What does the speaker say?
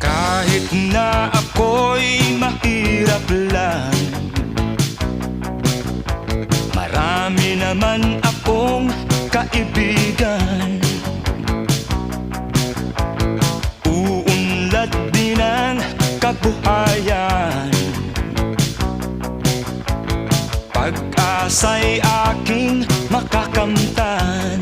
Kahit na ako'y mahirap lang, marami naman akong kaibigan. Uunlad din ang kabuhayan, pag-asa'y aking makakamtan.